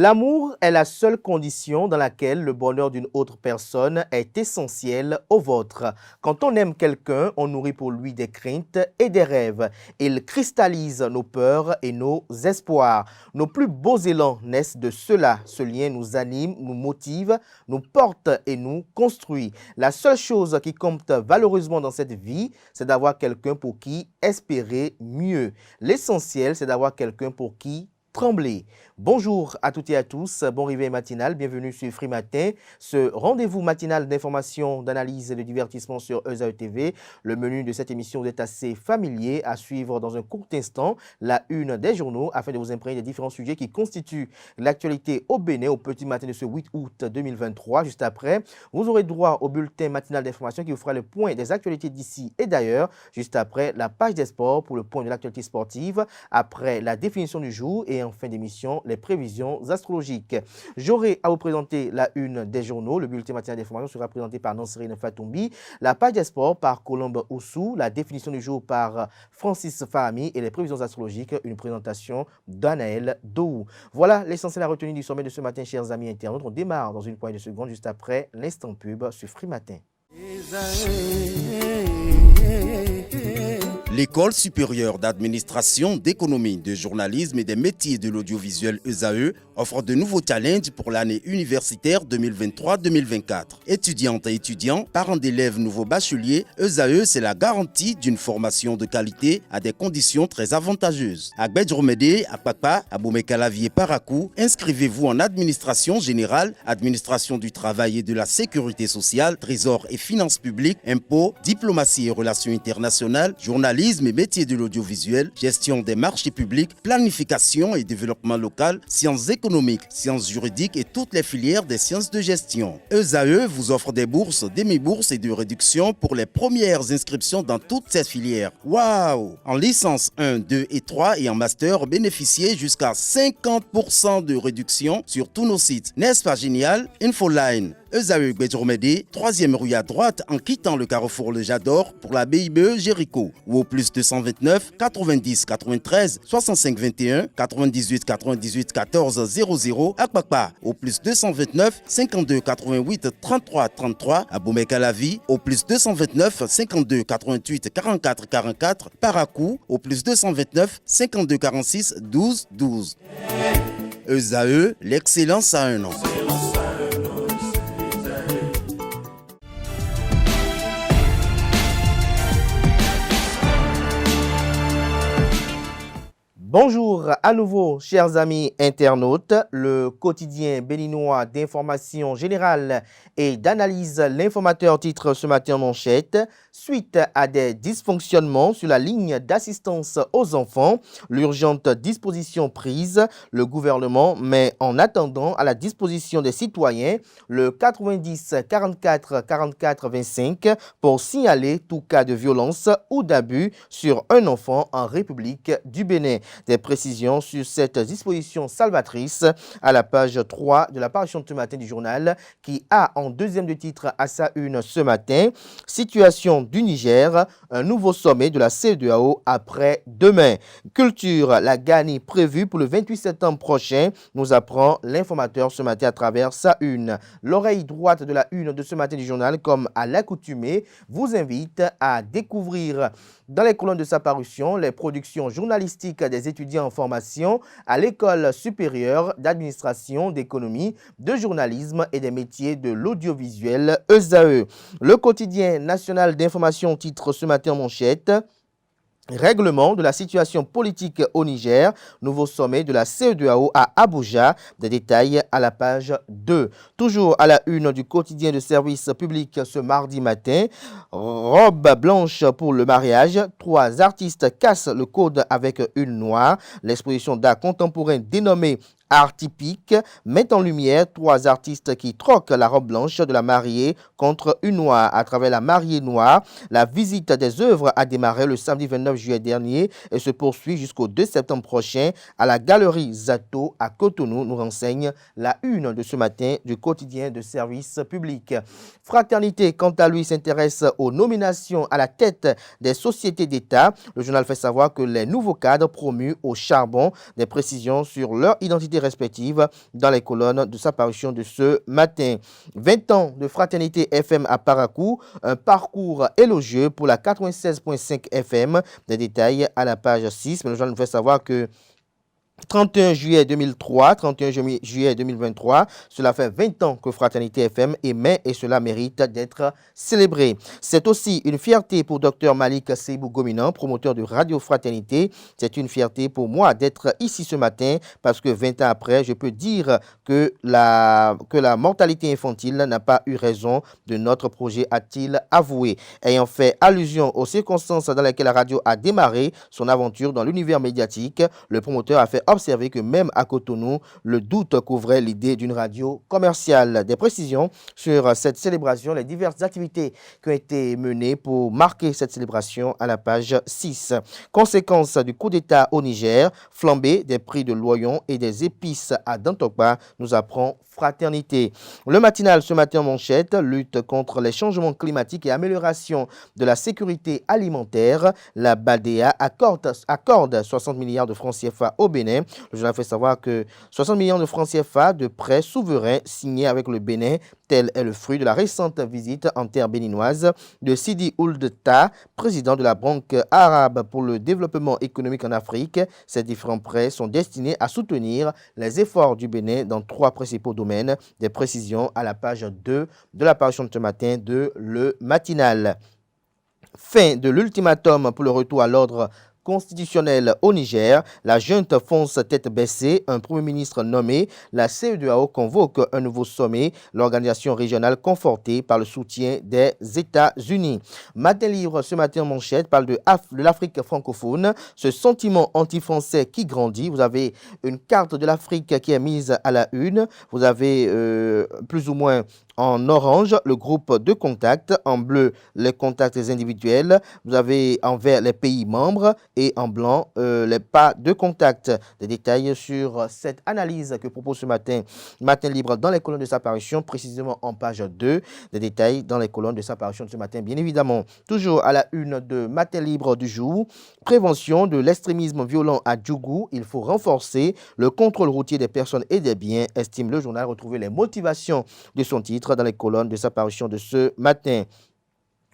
L'amour est la seule condition dans laquelle le bonheur d'une autre personne est essentiel au vôtre. Quand on aime quelqu'un, on nourrit pour lui des craintes et des rêves. Il cristallise nos peurs et nos espoirs. Nos plus beaux élans naissent de cela. Ce lien nous anime, nous motive, nous porte et nous construit. La seule chose qui compte valeureusement dans cette vie, c'est d'avoir quelqu'un pour qui espérer mieux. L'essentiel, c'est d'avoir quelqu'un pour qui trembler. Bonjour à toutes et à tous, bon réveil matinal, bienvenue sur Free Matin, ce rendez-vous matinal d'information, d'analyse et de divertissement sur ESAE TV. Le menu de cette émission est assez familier, à suivre dans un court instant la une des journaux afin de vous imprégner des différents sujets qui constituent l'actualité au Bénin au petit matin de ce 8 août 2023. Juste après, vous aurez droit au bulletin matinal d'information qui vous fera le point des actualités d'ici et d'ailleurs. Juste après, la page des sports pour le point de l'actualité sportive, après la définition du jour et en fin d'émission, les prévisions astrologiques. J'aurai à vous présenter la une des journaux. Le bulletin matinal d'information sera présenté par Nanserine Fatoumbi, la page des sports par Colombe Oussou, la définition du jour par Francis Fahami et les prévisions astrologiques, une présentation d'Anaël Dou. Voilà l'essentiel à retenir du sommet de ce matin, chers amis internautes. On démarre dans une poignée de secondes juste après l'instant pub sur Free Matin. L'École supérieure d'administration, d'économie, de journalisme et des métiers de l'audiovisuel ESAE offre de nouveaux challenges pour l'année universitaire 2023-2024. Étudiantes et étudiants, parents d'élèves nouveaux bacheliers, ESAE, c'est la garantie d'une formation de qualité à des conditions très avantageuses. À Gbedjromede, à Papa, à Boumekalavier, Parakou, inscrivez-vous en administration générale, administration du travail et de la sécurité sociale, trésor et finances publiques, impôts, diplomatie et relations internationales, journalisme et métiers de l'audiovisuel, gestion des marchés publics, planification et développement local, sciences économiques, sciences juridiques et toutes les filières des sciences de gestion. ESAE vous offre des bourses, demi-bourses et de réductions pour les premières inscriptions dans toutes ces filières. Waouh! En licence 1, 2 et 3 et en master, bénéficiez jusqu'à 50% de réduction sur tous nos sites. N'est-ce pas génial? Infoline. ESAE Gbedjromede, 3e rue à droite en quittant le carrefour Le Jador pour la BIBE Jéricho ou au plus 229 90 93 65 21 98 98 14 00 à Kpakpa au plus 229 52 88 33 33 à Boumekalavi au plus 229 52 88 44 44 Parakou au plus 229 52 46 12 12. ESAE, l'excellence à un nom. Bonjour à nouveau, chers amis internautes. Le quotidien béninois d'information générale et d'analyse, l'informateur titre ce matin en manchette. Suite à des dysfonctionnements sur la ligne d'assistance aux enfants, l'urgente disposition prise, le gouvernement met en attendant à la disposition des citoyens le 90 44 44 25 pour signaler tout cas de violence ou d'abus sur un enfant en République du Bénin. Des précisions sur cette disposition salvatrice à la page 3 de la parution de ce matin du journal qui a en deuxième de titre à sa une ce matin, situation du Niger, un nouveau sommet de la CEDEAO après-demain. Culture, la GANI prévue pour le 28 septembre prochain, nous apprend l'informateur ce matin à travers sa une. L'oreille droite de la une de ce matin du journal, comme à l'accoutumée, vous invite à découvrir dans les colonnes de sa parution les productions journalistiques des étudiants en formation à l'École supérieure d'administration, d'économie, de journalisme et des métiers de l'audiovisuel ESAE. Le quotidien national d'information titre ce matin en manchette. Règlement de la situation politique au Niger, nouveau sommet de la CEDEAO à Abuja, des détails à la page 2. Toujours à la une du quotidien de service public ce mardi matin, robe blanche pour le mariage, 3 artistes cassent le code avec une noire, l'exposition d'art contemporain dénommée Art typique met en lumière 3 artistes qui troquent la robe blanche de la mariée contre une noire. À travers la mariée noire, la visite des œuvres a démarré le samedi 29 juillet dernier et se poursuit jusqu'au 2 septembre prochain à la galerie Zato à Cotonou, nous renseigne la une de ce matin du quotidien de service public. Fraternité, quant à lui, s'intéresse aux nominations à la tête des sociétés d'État. Le journal fait savoir que les nouveaux cadres promus au charbon, des précisions sur leur identité respectives dans les colonnes de sa parution de ce matin. 20 ans de Fraternité FM à Paracou, un parcours élogieux pour la 96.5 FM. Des détails à la page 6. Mais le journal nous fait savoir que 31 juillet 2003, 31 juillet 2023, cela fait 20 ans que Fraternité FM émet et cela mérite d'être célébré. C'est aussi une fierté pour Dr Malik Seibou Gominan, promoteur de Radio Fraternité. C'est une fierté pour moi d'être ici ce matin parce que 20 ans après, je peux dire que la mortalité infantile n'a pas eu raison de notre projet, a-t-il avoué. Ayant fait allusion aux circonstances dans lesquelles la radio a démarré son aventure dans l'univers médiatique, le promoteur a fait observer que même à Cotonou, le doute couvrait l'idée d'une radio commerciale. Des précisions sur cette célébration, les diverses activités qui ont été menées pour marquer cette célébration à la page 6. Conséquence du coup d'État au Niger, flambée des prix de l'oignon et des épices à Dantokba, nous apprend Fraternité. Le matinal ce matin en manchette, lutte contre les changements climatiques et amélioration de la sécurité alimentaire. La BADEA accorde 60 milliards de francs CFA au Bénin. Le journal fait savoir que 60 millions de francs CFA de prêts souverains signés avec le Bénin, tel est le fruit de la récente visite en terre béninoise de Sidi Ould Ta, président de la Banque arabe pour le développement économique en Afrique. Ces différents prêts sont destinés à soutenir les efforts du Bénin dans 3 principaux domaines. Des précisions à la page 2 de la parution de ce matin de Le Matinal. Fin de l'ultimatum pour le retour à l'ordre constitutionnel au Niger, la junte fonce tête baissée, un premier ministre nommé, la CEDEAO convoque un nouveau sommet, l'organisation régionale confortée par le soutien des États-Unis. Matin Livre ce matin en manchette parle de l'Afrique francophone, ce sentiment anti-français qui grandit. Vous avez une carte de l'Afrique qui est mise à la une, vous avez plus ou moins en orange, le groupe de contact. En bleu, les contacts individuels. Vous avez en vert les pays membres et en blanc, les pas de contact. Des détails sur cette analyse que propose ce matin Matin Libre dans les colonnes de sa parution, précisément en page 2. Des détails dans les colonnes de sa parution de ce matin, bien évidemment. Toujours à la une de Matin Libre du jour. Prévention de l'extrémisme violent à Djougou. Il faut renforcer le contrôle routier des personnes et des biens, estime le journal. Retrouver les motivations de son titre dans les colonnes de sa parution de ce matin.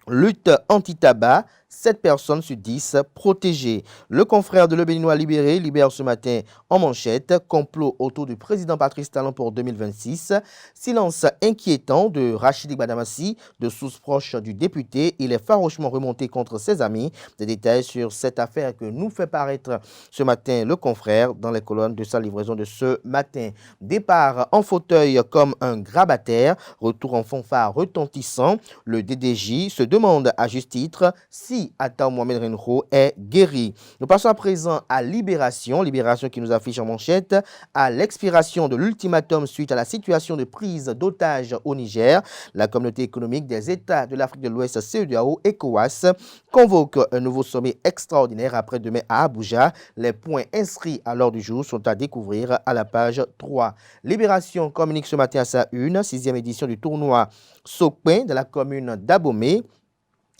Lutte anti-tabac, 7 personnes sur 10 protégées. Le confrère de Le Béninois Libéré libère ce matin en manchette complot autour du président Patrice Talon pour 2026. Silence inquiétant de Rachid Badamassi, de sources proches du député. Il est farouchement remonté contre ses amis. Des détails sur cette affaire que nous fait paraître ce matin le confrère dans les colonnes de sa livraison de ce matin. Départ en fauteuil comme un grabataire. Retour en fanfare retentissant. Le DDJ se demande à juste titre si Atta Mohamed Renho est guéri. Nous passons à présent à Libération qui nous affiche en manchette à l'expiration de l'ultimatum suite à la situation de prise d'otages au Niger. La communauté économique des États de l'Afrique de l'Ouest, CEDEAO, ECOWAS, convoque un nouveau sommet extraordinaire après-demain à Abuja. Les points inscrits à l'ordre du jour sont à découvrir à la page 3. Libération communique ce matin à sa une, 6e édition du tournoi Sopin de la commune d'Abomey.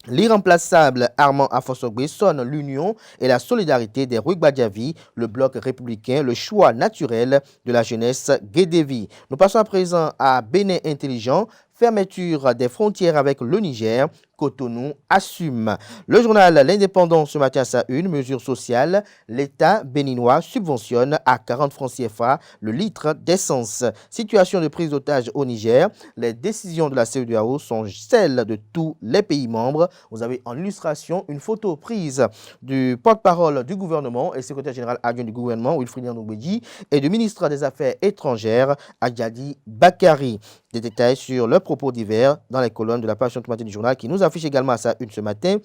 L'irremplaçable Armand Afosogbe sonne l'union et la solidarité des Rougbadjavi, le bloc républicain, le choix naturel de la jeunesse Guédévi. Nous passons à présent à Bénin Intelligent. Fermeture des frontières avec le Niger, Cotonou assume. Le journal L'Indépendant ce matin à sa une, mesure sociale, l'État béninois subventionne à 40 francs CFA le litre d'essence. Situation de prise d'otage au Niger, les décisions de la CEDEAO sont celles de tous les pays membres. Vous avez en illustration une photo prise du porte-parole du gouvernement et secrétaire général adjoint du gouvernement, Wilfried Ndoubedji, et du ministre des Affaires étrangères, Adjadi Bakari. Des détails sur le propos divers dans les colonnes de la page matin du journal qui nous affiche également à sa une ce matin.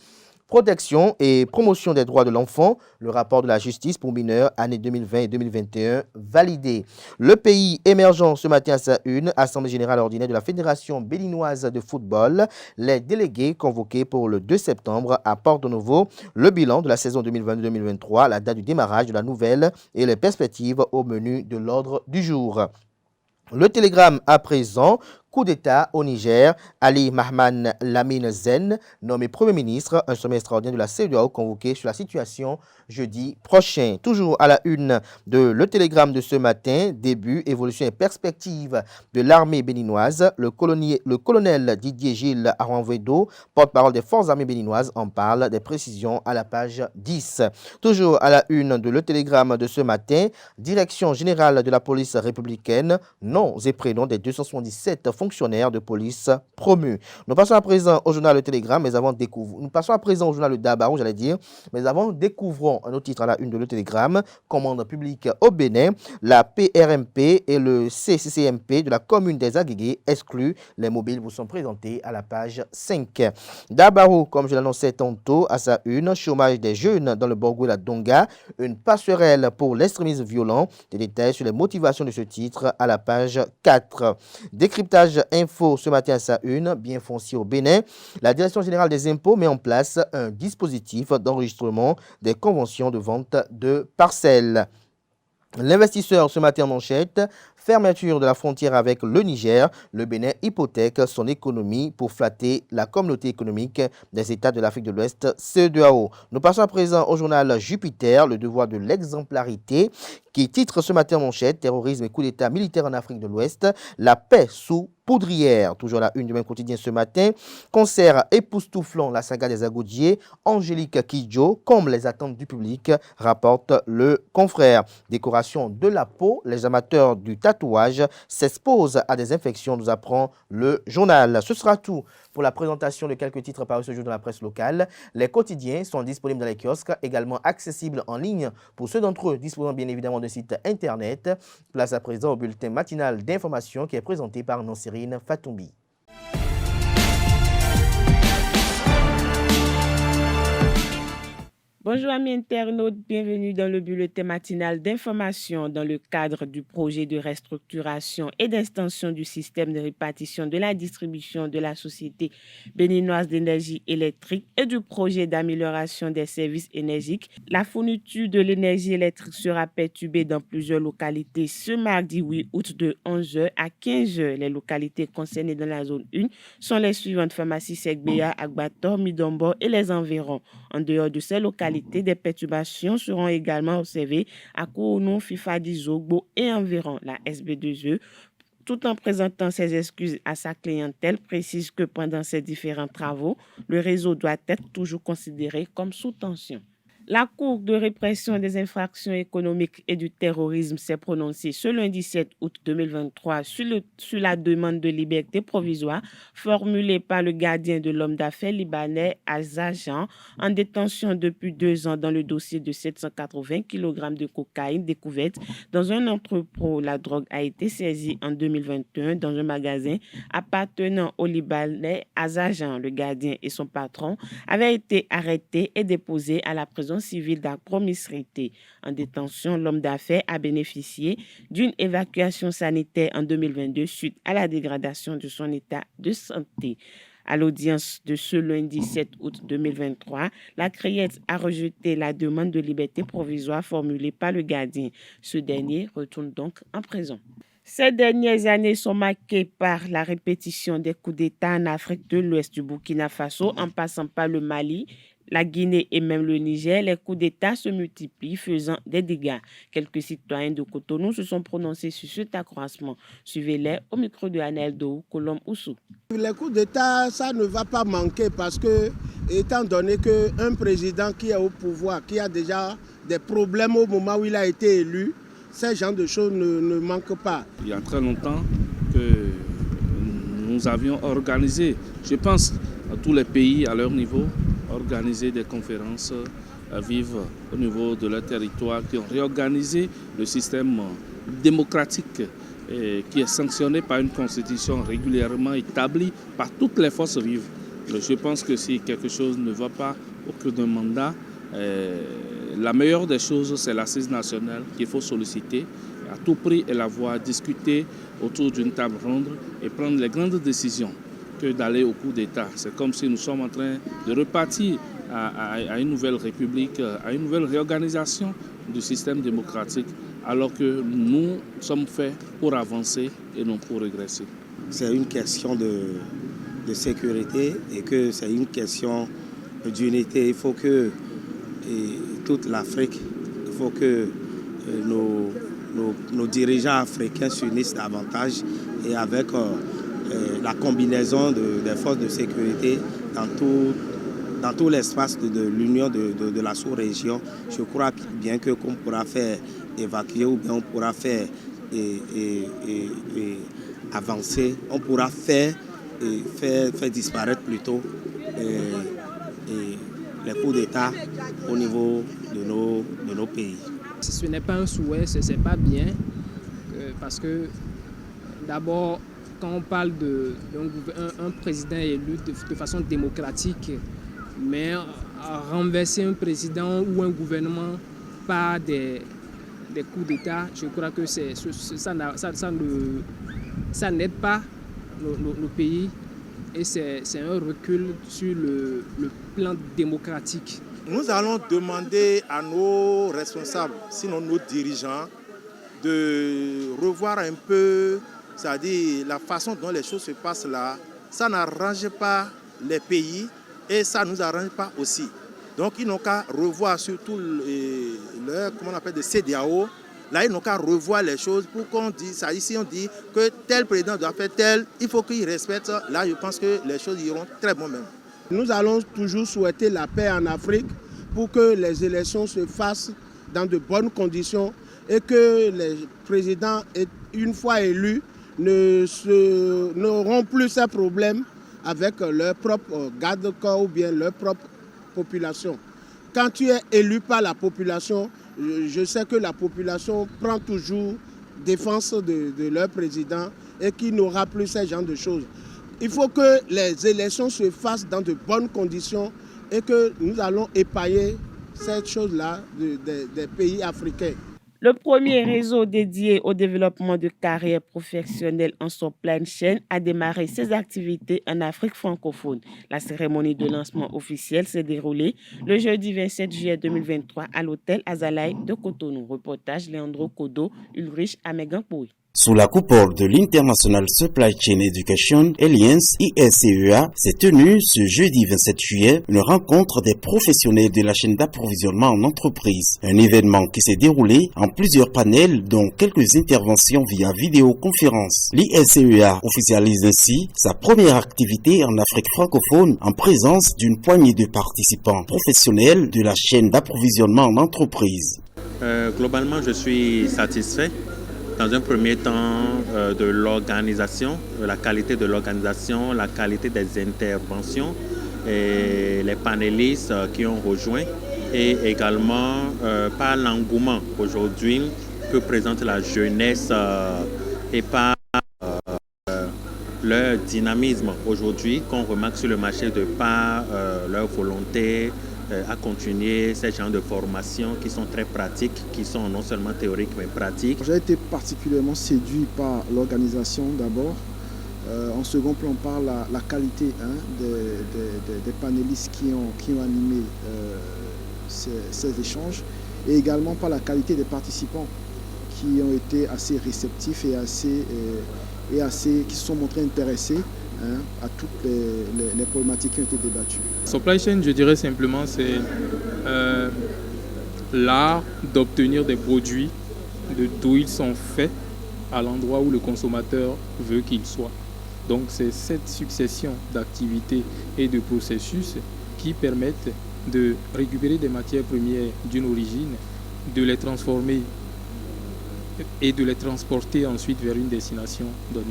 Protection et promotion des droits de l'enfant, le rapport de la justice pour mineurs années 2020 et 2021 validé. Le pays émergent ce matin à sa une, Assemblée générale ordinaire de la Fédération béninoise de football. Les délégués convoqués pour le 2 septembre à Porto-Novo, le bilan de la saison 2022-2023, la date du démarrage de la nouvelle et les perspectives au menu de l'ordre du jour. Le Télégramme à présent, coup d'État au Niger. Ali Mahman Lamine Zen, nommé Premier ministre, un sommet extraordinaire de la CEDEAO convoqué sur la situation jeudi prochain. Toujours à la une de Le Télégramme de ce matin, début, évolution et perspective de l'armée béninoise. Le colonel Didier Gilles Aranvedo, porte-parole des forces armées béninoises, en parle. Des précisions à la page 10. Toujours à la une de Le Télégramme de ce matin, direction générale de la police républicaine, noms et prénoms des 277 fonctionnaires de police promus. Nous passons à présent au journal Le Télégramme, mais avant nous passons à présent au journal Le Dabarou, mais avant découvrons un autre titre à la une de Le Télégramme. Commande publique au Bénin, la PRMP et le CCCMP de la commune des Aguégués exclus. Les mobiles vous sont présentés à la page 5. Dabarou, comme je l'annonçais tantôt, à sa une, chômage des jeunes dans le Borgo et la Donga, une passerelle pour l'extrémisme violent. Des détails sur les motivations de ce titre à la page 4. Décryptage info ce matin à sa une, bien foncier au Bénin. La Direction générale des impôts met en place un dispositif d'enregistrement des conventions de vente de parcelles. L'investisseur ce matin en manchette, fermeture de la frontière avec le Niger, le Bénin hypothèque son économie pour flatter la communauté économique des États de l'Afrique de l'Ouest, CEDEAO. Nous passons à présent au journal Jupiter, le devoir de l'exemplarité, qui titre ce matin en manchette, terrorisme et coup d'État militaire en Afrique de l'Ouest, la paix sous poudrière. Toujours la une du même quotidien ce matin, concert époustouflant la saga des Agoudiers, Angélique Kidjo, comme les attentes du public, rapporte le confrère. Décoration de la peau, les amateurs du tatouage s'exposent à des infections, nous apprend le journal. Ce sera tout pour la présentation de quelques titres parus ce jour dans la presse locale. Les quotidiens sont disponibles dans les kiosques, également accessibles en ligne pour ceux d'entre eux disposant bien évidemment de sites internet. Place à présent au bulletin matinal d'information qui est présenté par Nancérine Fatoumbi. Bonjour amis internautes, bienvenue dans le bulletin matinal d'information dans le cadre du projet de restructuration et d'extension du système de répartition de la distribution de la Société béninoise d'énergie électrique et du projet d'amélioration des services énergiques. La fourniture de l'énergie électrique sera perturbée dans plusieurs localités ce mardi 8 août de 11h à 15h. Les localités concernées dans la zone 1 sont les suivantes: Pharmacie Segbéa, Agbator, Midombo et les environs. En dehors de ces localités, des perturbations seront également observées à Kounou, Fifadi, Zogbo et environ. La SB2E, tout en présentant ses excuses à sa clientèle, précise que pendant ces différents travaux, le réseau doit être toujours considéré comme sous tension. La Cour de répression des infractions économiques et du terrorisme s'est prononcée ce lundi 7 août 2023 sur la demande de liberté provisoire formulée par le gardien de l'homme d'affaires libanais Azajan, en détention depuis 2 ans dans le dossier de 780 kg de cocaïne découverte dans un entrepôt. La drogue a été saisie en 2021 dans un magasin appartenant au Libanais Azajan. Le gardien et son patron avaient été arrêtés et déposés à la prison civile d'Agromisrité. En détention, l'homme d'affaires a bénéficié d'une évacuation sanitaire en 2022 suite à la dégradation de son état de santé. À l'audience de ce lundi 7 août 2023, la CREIET a rejeté la demande de liberté provisoire formulée par le gardien. Ce dernier retourne donc en prison. Ces dernières années sont marquées par la répétition des coups d'État en Afrique de l'Ouest, du Burkina Faso en passant par le Mali, la Guinée et même le Niger. Les coups d'État se multiplient, faisant des dégâts. Quelques citoyens de Cotonou se sont prononcés sur cet accroissement. Suivez-les au micro de Anel Dou, Colombe Oussou. Les coups d'État, ça ne va pas manquer parce que, étant donné qu'un président qui est au pouvoir, qui a déjà des problèmes au moment où il a été élu, ces genres de choses ne manquent pas. Il y a très longtemps que nous avions organisé, je pense à tous les pays à leur niveau, organisé des conférences vives au niveau de leur territoire qui ont réorganisé le système démocratique qui est sanctionné par une constitution régulièrement établie par toutes les forces vives. Je pense que si quelque chose ne va pas au cours d'un mandat, la meilleure des choses, c'est l'assise nationale qu'il faut solliciter à tout prix et la voir discuter autour d'une table ronde et prendre les grandes décisions que d'aller au coup d'État. C'est comme si nous sommes en train de repartir à une nouvelle république, à une nouvelle réorganisation du système démocratique, alors que nous sommes faits pour avancer et non pour régresser. c'est une question de sécurité et que c'est une question d'unité. Il faut que toute l'Afrique, il faut que nos dirigeants africains s'unissent davantage et avec la combinaison des forces de sécurité dans tout l'espace de l'Union de la sous-région, je crois bien que qu'on pourra faire évacuer ou bien on pourra faire avancer, on pourra faire disparaître plutôt les coups d'État au niveau de nos pays. Ce n'est pas un souhait, ce n'est pas bien, parce que d'abord, quand on parle d'un président élu de façon démocratique, mais renverser un président ou un gouvernement par des coups d'État, je crois que ça n'aide pas nos pays et c'est un recul sur le plan démocratique. Nous allons demander à nos responsables, sinon nos dirigeants, de revoir un peu, c'est-à-dire la façon dont les choses se passent là. Ça n'arrange pas les pays et ça ne nous arrange pas aussi. Donc ils n'ont qu'à revoir surtout comment on appelle de CEDEAO. Là, ils n'ont qu'à revoir les choses pour qu'on dise ça. Ici, on dit que tel président doit faire tel, il faut qu'il respecte. Là, je pense que les choses iront très bon même. Nous allons toujours souhaiter la paix en Afrique pour que les élections se fassent dans de bonnes conditions et que les présidents, une fois élus, n'auront plus ces problèmes avec leur propre garde-corps ou bien leur propre population. Quand tu es élu par la population, je sais que la population prend toujours défense de leur président et qu'il n'aura plus ce genre de choses. Il faut que les élections se fassent dans de bonnes conditions et que nous allons épailler cette chose-là des pays africains. Le premier réseau dédié au développement de carrières professionnelles en son pleine chaîne a démarré ses activités en Afrique francophone. La cérémonie de lancement officielle s'est déroulée le jeudi 27 juillet 2023 à l'hôtel Azalaï de Cotonou. Reportage Leandro Kodo, Ulrich Ameganpoui. Sous la coupole de l'International Supply Chain Education Alliance ISCEA, s'est tenue ce jeudi 27 juillet une rencontre des professionnels de la chaîne d'approvisionnement en entreprise. Un événement qui s'est déroulé en plusieurs panels, dont quelques interventions via vidéoconférence. L'ISCEA officialise ainsi sa première activité en Afrique francophone en présence d'une poignée de participants professionnels de la chaîne d'approvisionnement en entreprise. Globalement, je suis satisfait. Dans un premier temps, de l'organisation, de la qualité de l'organisation, la qualité des interventions et les panélistes qui ont rejoint et également par l'engouement aujourd'hui que présente la jeunesse et par leur dynamisme aujourd'hui qu'on remarque sur le marché de par leur volonté à continuer ces genres de formations qui sont très pratiques, qui sont non seulement théoriques mais pratiques. J'ai été particulièrement séduit par l'organisation d'abord. En second plan, par la qualité des panélistes qui ont animé ces échanges et également par la qualité des participants qui ont été assez réceptifs et qui se sont montrés intéressés à toutes les problématiques qui ont été débattues. Supply chain, je dirais simplement, c'est l'art d'obtenir des produits d'où ils sont faits à l'endroit où le consommateur veut qu'ils soient. Donc c'est cette succession d'activités et de processus qui permettent de récupérer des matières premières d'une origine, de les transformer et de les transporter ensuite vers une destination donnée.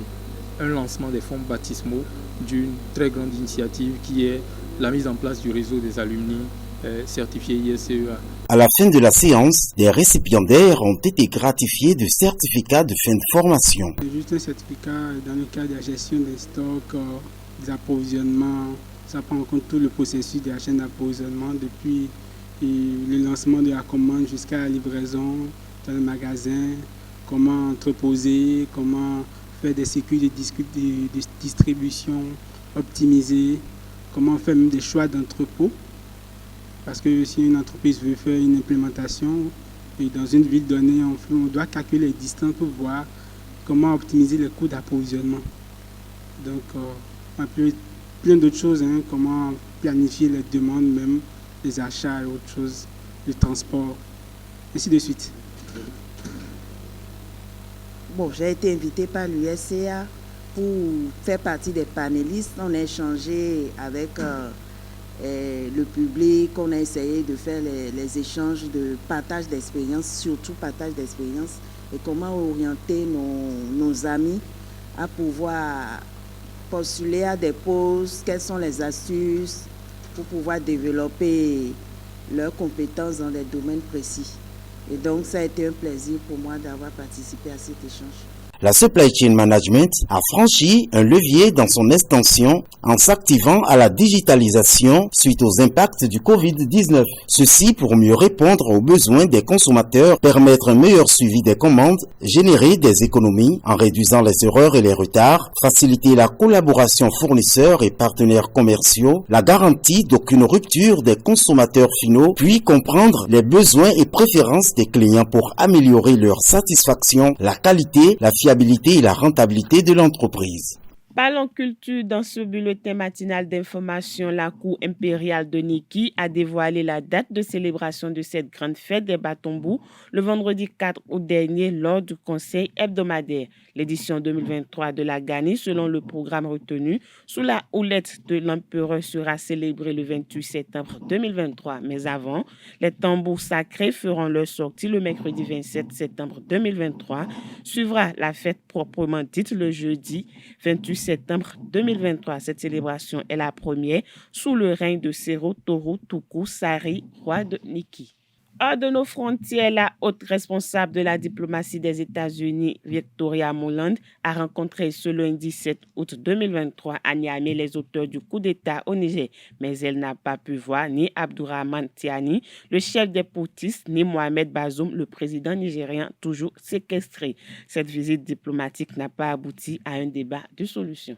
Un lancement des fonds baptismaux d'une très grande initiative qui est la mise en place du réseau des alumni certifiés ISCEA. À la fin de la séance, des récipiendaires ont été gratifiés de certificats de fin de formation. C'est juste un certificat dans le cadre de la gestion des stocks, des approvisionnements. Ça prend en compte tout le processus de la chaîne d'approvisionnement depuis le lancement de la commande jusqu'à la livraison dans le magasin, comment entreposer, comment faire des circuits de distribution optimisés, comment faire même des choix d'entrepôt. Parce que si une entreprise veut faire une implémentation et dans une ville donnée, on doit calculer les distances pour voir comment optimiser les coûts d'approvisionnement. Donc, plein d'autres choses, hein, comment planifier les demandes même, les achats et autres choses, le transport, ainsi de suite. Bon, j'ai été invitée par l'USCA pour faire partie des panélistes. On a échangé avec le public, on a essayé de faire les échanges de partage d'expérience, surtout partage d'expérience, et comment orienter nos amis à pouvoir postuler à des postes, quelles sont les astuces pour pouvoir développer leurs compétences dans des domaines précis. Et donc, ça a été un plaisir pour moi d'avoir participé à cet échange. La supply chain management a franchi un levier dans son extension en s'activant à la digitalisation suite aux impacts du Covid-19. Ceci pour mieux répondre aux besoins des consommateurs, permettre un meilleur suivi des commandes, générer des économies en réduisant les erreurs et les retards, faciliter la collaboration fournisseurs et partenaires commerciaux, la garantie d'aucune rupture des consommateurs finaux, puis comprendre les besoins et préférences des clients pour améliorer leur satisfaction, la qualité, la fiabilité et la rentabilité de l'entreprise. Parlons culture. Dans ce bulletin matinal d'information, la Cour impériale de Niki a dévoilé la date de célébration de cette grande fête des Batombous le vendredi 4 août dernier lors du conseil hebdomadaire. L'édition 2023 de la Gani, selon le programme retenu, sous la houlette de l'empereur sera célébrée le 28 septembre 2023. Mais avant, les tambours sacrés feront leur sortie le mercredi 27 septembre 2023. Suivra la fête proprement dite le jeudi 28 septembre 2023. Cette célébration est la première sous le règne de Sero Toru Tuku Sari, roi de Niki. Hors de nos frontières, la haute responsable de la diplomatie des États-Unis, Victoria Nuland, a rencontré ce lundi 7 août 2023 à Niamey les auteurs du coup d'État au Niger. Mais elle n'a pas pu voir ni Abdourahmane Tiani, le chef des poutistes, ni Mohamed Bazoum, le président nigérien, toujours séquestré. Cette visite diplomatique n'a pas abouti à un débat de solution.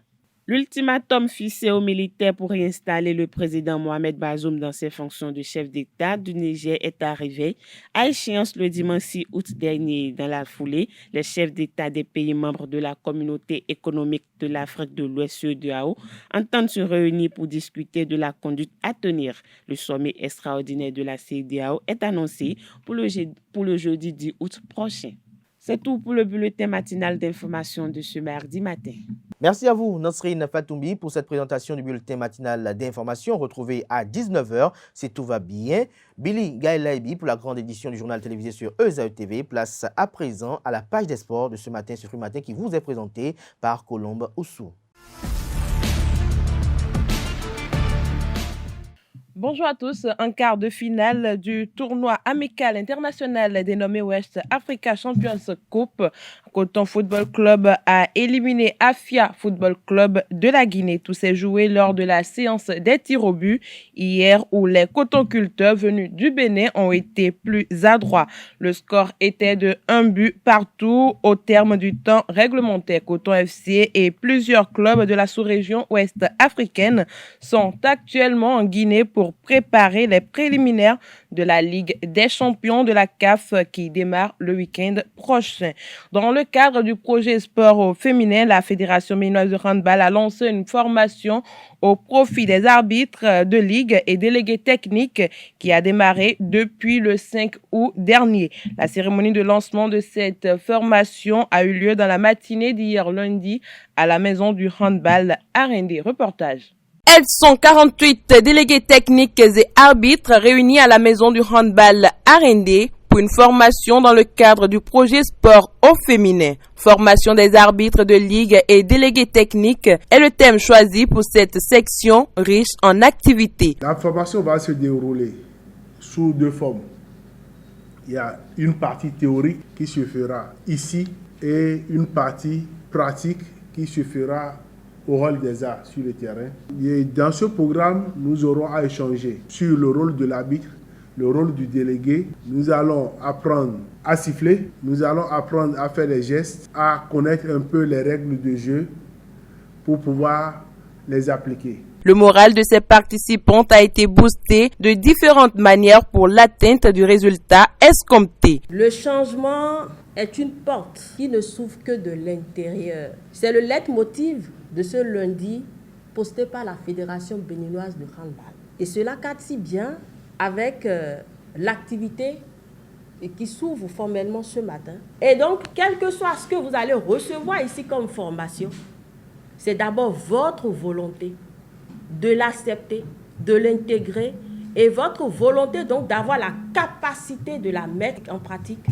L'ultimatum fixé aux militaires pour réinstaller le président Mohamed Bazoum dans ses fonctions de chef d'État du Niger est arrivé à échéance le dimanche 6 août dernier. Dans la foulée, les chefs d'État des pays membres de la communauté économique de l'Afrique de l'Ouest CEDEAO entendent se réunir pour discuter de la conduite à tenir. Le sommet extraordinaire de la CEDEAO est annoncé pour le jeudi 10 août prochain. C'est tout pour le bulletin matinal d'information de ce mardi matin. Merci à vous, Nosrine Fatoumbi, pour cette présentation du bulletin matinal d'information retrouvé à 19h, si tout va bien. Billy Gaëlaibi pour la grande édition du journal télévisé sur ESAE TV. Place à présent à la page des sports de ce matin, ce matin qui vous est présenté par Colombe Oussou. Bonjour à tous. Un quart de finale du tournoi amical international dénommé West Africa Champions Cup. Coton Football Club a éliminé Afia Football Club de la Guinée. Tout s'est joué lors de la séance des tirs au but hier où les cotonculteurs venus du Bénin ont été plus adroits. Le score était de 1 but partout au terme du temps réglementaire. Coton FC et plusieurs clubs de la sous-région ouest africaine sont actuellement en Guinée pour préparer les préliminaires de la Ligue des champions de la CAF qui démarre le week-end prochain. Dans le cadre du projet sport féminin, la Fédération béninoise de handball a lancé une formation au profit des arbitres de ligue et délégués techniques qui a démarré depuis le 5 août dernier. La cérémonie de lancement de cette formation a eu lieu dans la matinée d'hier lundi à la maison du handball Arendé. Reportage. Elles sont 48 délégués techniques et arbitres réunis à la maison du handball Arendé pour une formation dans le cadre du projet sport au féminin. Formation des arbitres de ligue et délégués techniques est le thème choisi pour cette section riche en activités. La formation va se dérouler sous deux formes. Il y a une partie théorique qui se fera ici et une partie pratique qui se fera au hall des arts sur le terrain. Et dans ce programme, nous aurons à échanger sur le rôle de l'arbitre, le rôle du délégué. Nous allons apprendre à siffler, nous allons apprendre à faire des gestes, à connaître un peu les règles de jeu pour pouvoir les appliquer. Le moral de ces participantes a été boosté de différentes manières pour l'atteinte du résultat escompté. Le changement est une porte qui ne s'ouvre que de l'intérieur. C'est le leitmotiv de ce lundi posté par la Fédération béninoise de handball. Et cela cadre si bien avec l'activité qui s'ouvre formellement ce matin. Et donc, quel que soit ce que vous allez recevoir ici comme formation, c'est d'abord votre volonté de l'accepter, de l'intégrer et votre volonté donc d'avoir la capacité de la mettre en pratique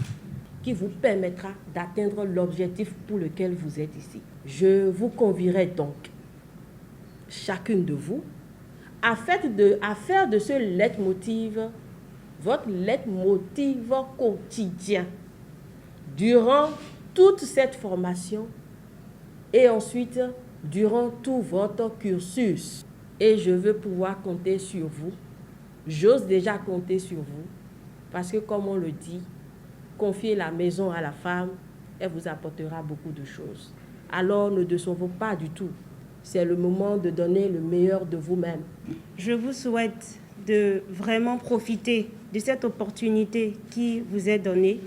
qui vous permettra d'atteindre l'objectif pour lequel vous êtes ici. Je vous convierai donc, chacune de vous, à faire de ce leitmotiv votre leitmotiv quotidien durant toute cette formation et ensuite durant tout votre cursus. Et je veux pouvoir compter sur vous. J'ose déjà compter sur vous parce que comme on le dit, confier la maison à la femme, elle vous apportera beaucoup de choses. Alors ne décevez pas du tout. C'est le moment de donner le meilleur de vous-même. Je vous souhaite de vraiment profiter de cette opportunité qui vous est donnée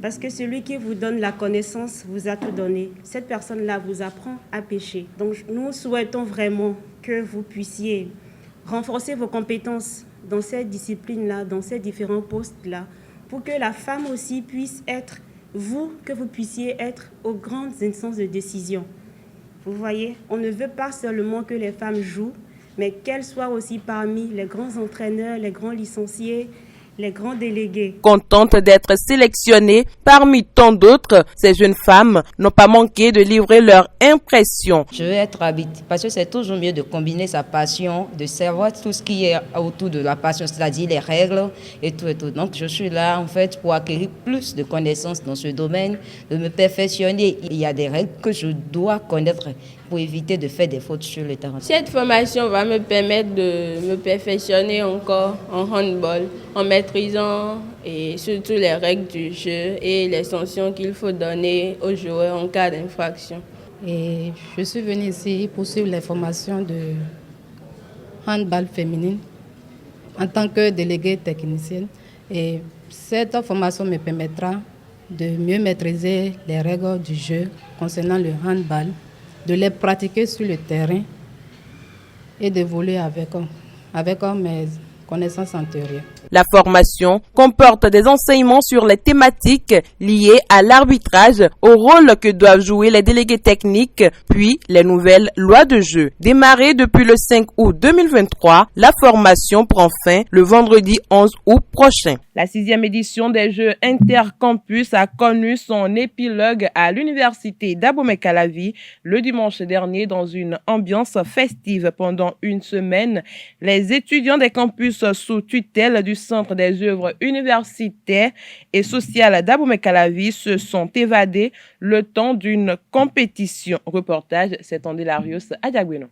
parce que celui qui vous donne la connaissance vous a tout donné. Cette personne-là vous apprend à pêcher. Donc nous souhaitons vraiment que vous puissiez renforcer vos compétences dans cette discipline-là, dans ces différents postes-là, pour que la femme aussi puisse être, que vous puissiez être aux grandes instances de décision. Vous voyez, on ne veut pas seulement que les femmes jouent, mais qu'elles soient aussi parmi les grands entraîneurs, les grands licenciés, les grands délégués. Contentes d'être sélectionnées parmi tant d'autres, ces jeunes femmes n'ont pas manqué de livrer leur impression. Je veux être habite parce que c'est toujours mieux de combiner sa passion, de savoir tout ce qui est autour de la passion, c'est-à-dire les règles et tout et tout. Donc je suis là en fait pour acquérir plus de connaissances dans ce domaine, de me perfectionner. Il y a des règles que je dois connaître pour éviter de faire des fautes sur le terrain. Cette formation va me permettre de me perfectionner encore en handball, en maîtrisant et surtout les règles du jeu et les sanctions qu'il faut donner aux joueurs en cas d'infraction. Et je suis venue ici pour suivre les formations de handball féminine en tant que déléguée technicienne. Et cette formation me permettra de mieux maîtriser les règles du jeu concernant le handball, de les pratiquer sur le terrain et d'évoluer avec mes connaissances antérieures. La formation comporte des enseignements sur les thématiques liées à l'arbitrage, au rôle que doivent jouer les délégués techniques, puis les nouvelles lois de jeu. Démarrée depuis le 5 août 2023, la formation prend fin le vendredi 11 août prochain. La 6e édition des Jeux Intercampus a connu son épilogue à l'université d'Abomey-Calavi le dimanche dernier dans une ambiance festive. Pendant une semaine, les étudiants des campus sous tutelle du Centre des œuvres universitaires et sociales d'Abomey-Calavi se sont évadés le temps d'une compétition. Reportage, c'est André Larios à Diagueno.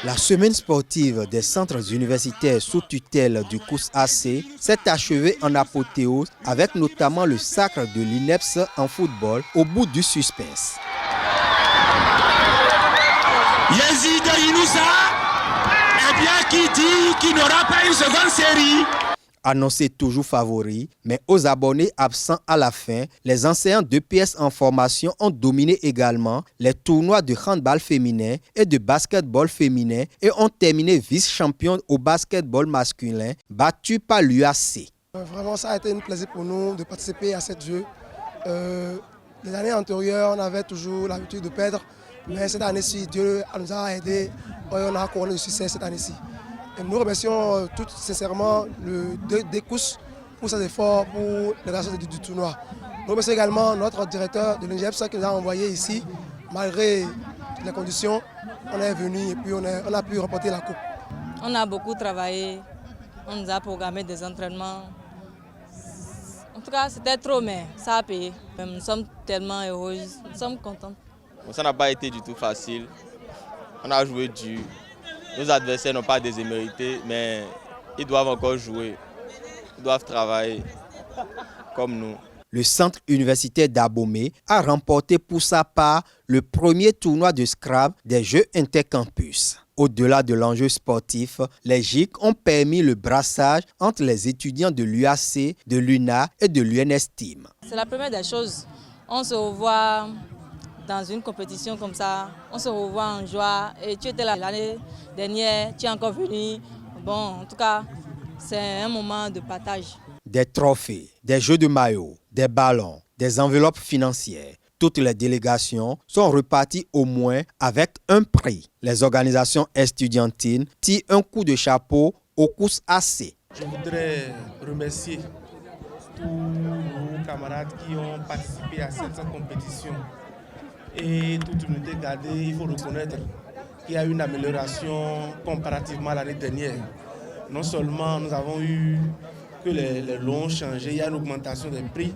La semaine sportive des centres universitaires sous tutelle du CUS AC s'est achevée en apothéose avec notamment le sacre de l'INEPS en football au bout du suspense. Yazid Inoussa, eh bien qui dit qu'il n'aura pas une seconde série. Annoncé toujours favori, mais aux abonnés absents à la fin, les enseignants d'EPS en formation ont dominé également les tournois de handball féminin et de basketball féminin et ont terminé vice-champion au basketball masculin, battu par l'UAC. Vraiment, ça a été un plaisir pour nous de participer à ce jeu. Les années antérieures, on avait toujours l'habitude de perdre, mais cette année-ci, Dieu nous a aidés, on a couronné le succès cette année-ci. Et nous remercions tout sincèrement le DECUS pour ses efforts pour l'organisation du tournoi. Nous remercions également notre directeur de l'INGEPS qui nous a envoyés ici. Malgré les conditions, on est venu et puis on a pu remporter la coupe. On a beaucoup travaillé, on nous a programmé des entraînements. En tout cas, c'était trop, mais ça a payé. Nous sommes tellement heureux, nous sommes contents. Ça n'a pas été du tout facile. On a joué dur. Nos adversaires n'ont pas démérité, mais ils doivent encore jouer. Ils doivent travailler comme nous. Le centre universitaire d'Abomey a remporté pour sa part le premier tournoi de Scrabble des Jeux Intercampus. Au-delà de l'enjeu sportif, les GIC ont permis le brassage entre les étudiants de l'UAC, de l'UNA et de l'UNSTIM. C'est la première des choses. On se revoit dans une compétition comme ça, on se revoit en joie. Et tu étais là l'année dernière, tu es encore venu. Bon, en tout cas, c'est un moment de partage. Des trophées, des jeux de maillot, des ballons, des enveloppes financières. Toutes les délégations sont reparties au moins avec un prix. Les organisations estudiantines tirent un coup de chapeau au COUS AC. Je voudrais remercier tous nos camarades qui ont participé à cette compétition. Et toute unité gardée, il faut reconnaître qu'il y a une amélioration comparativement à l'année dernière. Non seulement nous avons eu que les lots ont changé, il y a une augmentation des prix.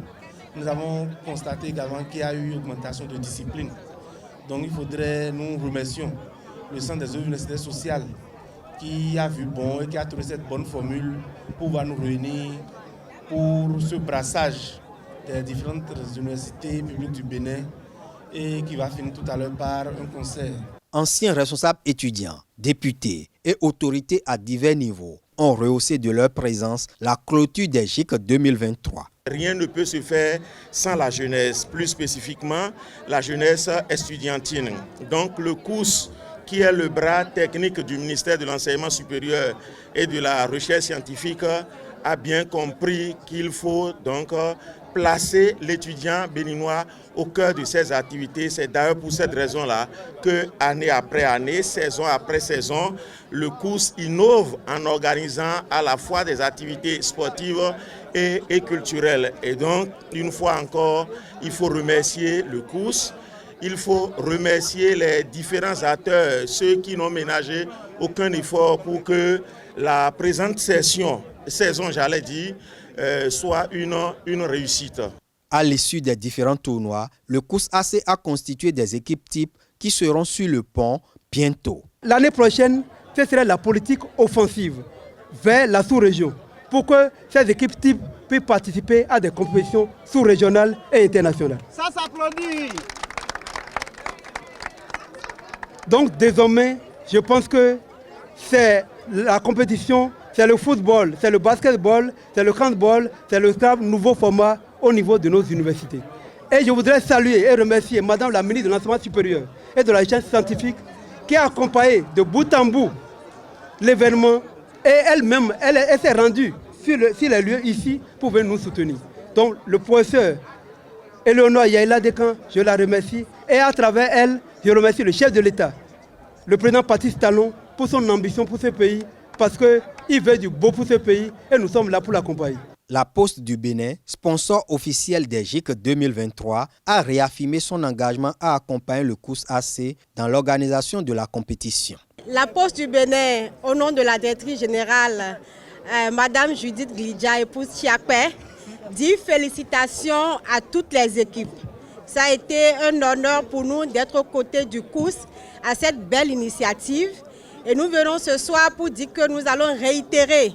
Nous avons constaté également qu'il y a eu une augmentation de discipline. Donc il faudrait, nous remercions le Centre des œuvres universitaires sociales qui a vu bon et qui a trouvé cette bonne formule pour pouvoir nous réunir pour ce brassage des différentes universités publiques du Bénin et qui va finir tout à l'heure par un concert. Anciens responsables étudiants, députés et autorités à divers niveaux ont rehaussé de leur présence la clôture des GIC 2023. Rien ne peut se faire sans la jeunesse, plus spécifiquement la jeunesse estudiantine. Donc le COUS, qui est le bras technique du ministère de l'Enseignement supérieur et de la Recherche scientifique, a bien compris qu'il faut donc placer l'étudiant béninois au cœur de ses activités. C'est d'ailleurs pour cette raison-là que, année après année, saison après saison, le COUS innove en organisant à la fois des activités sportives et culturelles. Et donc, une fois encore, il faut remercier le COUS, il faut remercier les différents acteurs, ceux qui n'ont ménagé aucun effort pour que la présente saison, j'allais dire, soit une réussite. À l'issue des différents tournois, le COUS AC a constitué des équipes types qui seront sur le pont bientôt. L'année prochaine, ce sera la politique offensive vers la sous-région pour que ces équipes types puissent participer à des compétitions sous-régionales et internationales. Ça s'applaudit. Donc désormais, je pense que c'est la compétition, c'est le football, c'est le basketball, c'est le handball, c'est le nouveau format au niveau de nos universités. Et je voudrais saluer et remercier Madame la ministre de l'Enseignement supérieur et de la Recherche scientifique qui a accompagné de bout en bout l'événement et elle-même, elle s'est rendue sur les lieux ici pour venir nous soutenir. Donc le professeur Eleonore Yaïla Dekan, je la remercie et à travers elle, je remercie le chef de l'État, le président Patrice Talon pour son ambition pour ce pays parce qu'il veut du beau pour ce pays et nous sommes là pour l'accompagner. La Poste du Bénin, sponsor officiel des GIC 2023, a réaffirmé son engagement à accompagner le COUS AC dans l'organisation de la compétition. La Poste du Bénin, au nom de la directrice générale, Madame Judith Glidja, épouse Chiakpe, dit félicitations à toutes les équipes. Ça a été un honneur pour nous d'être aux côtés du COUS à cette belle initiative. Et nous venons ce soir pour dire que nous allons réitérer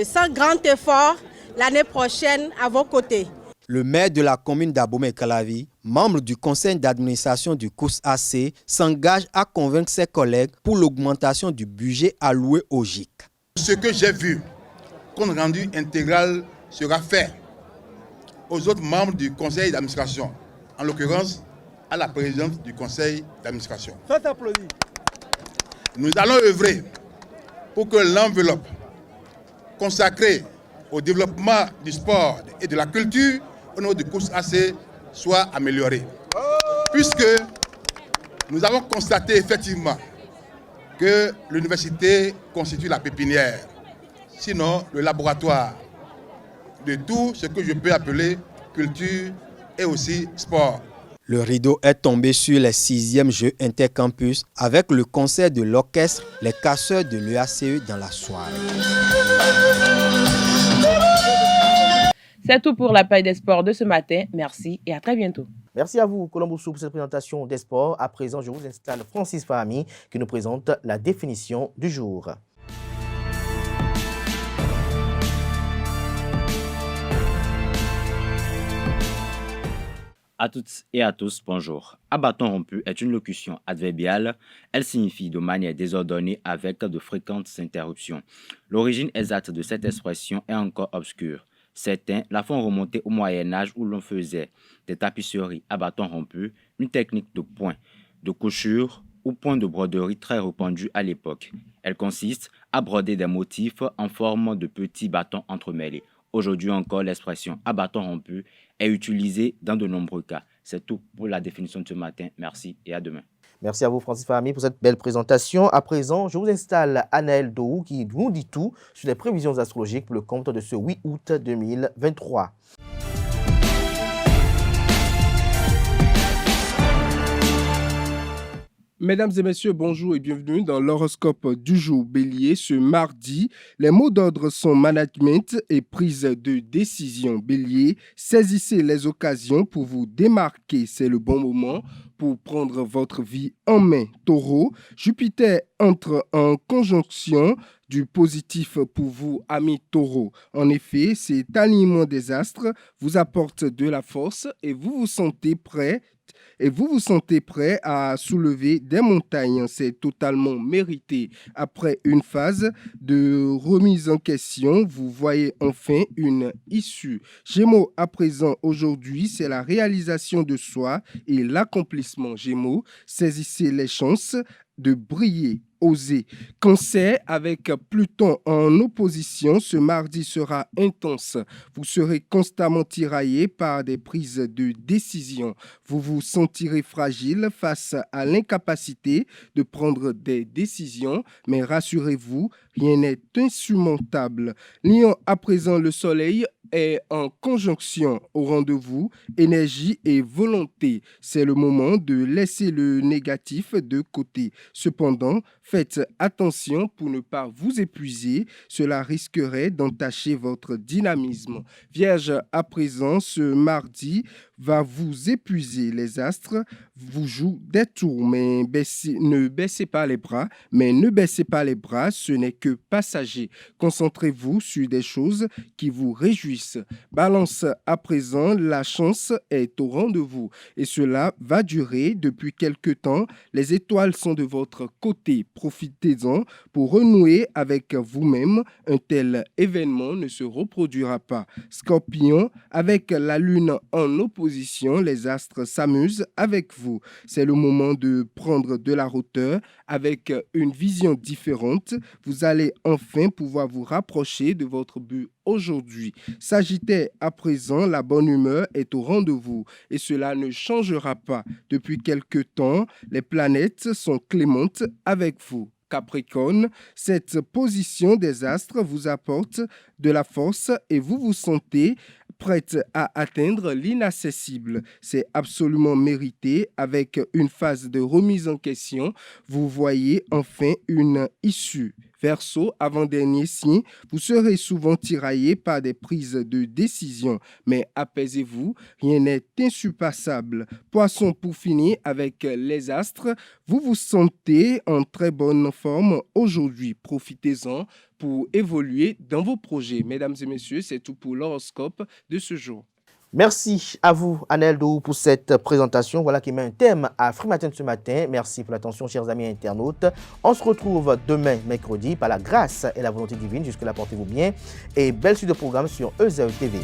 sans grand effort l'année prochaine à vos côtés. Le maire de la commune d'Abomey-Calavi, membre du conseil d'administration du COUS AC, s'engage à convaincre ses collègues pour l'augmentation du budget alloué au GIC. Ce que j'ai vu, compte rendu intégral sera fait aux autres membres du conseil d'administration, en l'occurrence à la présidente du conseil d'administration. Ça s'applaudit. Nous allons œuvrer pour que l'enveloppe consacrée au développement du sport et de la culture au niveau du COUS AC soit améliorée. Puisque nous avons constaté effectivement que l'université constitue la pépinière, sinon le laboratoire de tout ce que je peux appeler culture et aussi sport. Le rideau est tombé sur les 6e Jeux intercampus avec le concert de l'orchestre Les Casseurs de l'UACE dans la soirée. C'est tout pour la page des sports de ce matin. Merci et à très bientôt. Merci à vous, Colomboussou, pour cette présentation des sports. À présent, je vous installe Francis Fahmi qui nous présente la définition du jour. À toutes et à tous, bonjour. À bâton rompu est une locution adverbiale. Elle signifie de manière désordonnée avec de fréquentes interruptions. L'origine exacte de cette expression est encore obscure. Certains la font remonter au Moyen-Âge où l'on faisait des tapisseries à bâton rompu, une technique de point, de couchure ou point de broderie très répandue à l'époque. Elle consiste à broder des motifs en forme de petits bâtons entremêlés. Aujourd'hui encore, l'expression « à bâton rompu » est utilisée dans de nombreux cas. C'est tout pour la définition de ce matin. Merci et à demain. Merci à vous, Francis Fahmi, pour cette belle présentation. À présent, je vous installe Anaël Dohou qui nous dit tout sur les prévisions astrologiques pour le compte de ce 8 août 2023. Mesdames et messieurs, bonjour et bienvenue dans l'horoscope du jour Bélier. Ce mardi, les mots d'ordre sont management et prise de décision. Bélier, saisissez les occasions pour vous démarquer. C'est le bon moment pour prendre votre vie en main. Taureau, Jupiter entre en conjonction du positif pour vous, amis taureaux. En effet, cet alignement des astres vous apporte de la force et vous vous sentez prêt à soulever des montagnes. C'est totalement mérité. Après une phase de remise en question, vous voyez enfin une issue. Gémeaux, à présent, aujourd'hui, c'est la réalisation de soi et l'accomplissement. Gémeaux, saisissez les chances de briller, oser. Cancer, avec Pluton en opposition, ce mardi sera intense. Vous serez constamment tiraillé par des prises de décision. Vous vous sentirez fragile face à l'incapacité de prendre des décisions, mais rassurez-vous, rien n'est insurmontable. Lion, à présent, le soleil est en conjonction au rendez-vous, énergie et volonté. C'est le moment de laisser le négatif de côté. Cependant, faites attention pour ne pas vous épuiser. Cela risquerait d'entacher votre dynamisme. Vierge, à présent, ce mardi va vous épuiser. Les astres vous jouent des tours, mais ne baissez pas les bras. Ce n'est que passager. Concentrez-vous sur des choses qui vous réjouissent. Balance, à présent, la chance est au rendez-vous et cela va durer depuis quelque temps. Les étoiles sont de votre côté. Profitez-en pour renouer avec vous-même. Un tel événement ne se reproduira pas. Scorpion, avec la lune en opposition, les astres s'amusent avec vous. C'est le moment de prendre de la hauteur avec une vision différente. Vous allez enfin pouvoir vous rapprocher de votre but aujourd'hui. Sagittaire, à présent, la bonne humeur est au rendez-vous et cela ne changera pas. Depuis quelque temps, les planètes sont clémentes avec vous. Capricorne, cette position des astres vous apporte de la force et vous vous sentez prête à atteindre l'inaccessible. C'est absolument mérité. Avec une phase de remise en question, vous voyez enfin une issue. Verseau, avant-dernier signe, vous serez souvent tiraillé par des prises de décision, mais apaisez-vous, rien n'est insurpassable. Poisson, pour finir avec les astres, vous vous sentez en très bonne forme aujourd'hui. Profitez-en pour évoluer dans vos projets. Mesdames et messieurs, c'est tout pour l'horoscope de ce jour. Merci à vous, Anaël Dohou, pour cette présentation. Voilà qui met un thème à Free Matin de ce matin. Merci pour l'attention, chers amis internautes. On se retrouve demain, mercredi, par la grâce et la volonté divine. Jusque-là, portez-vous bien. Et belle suite de programme sur EZAE TV.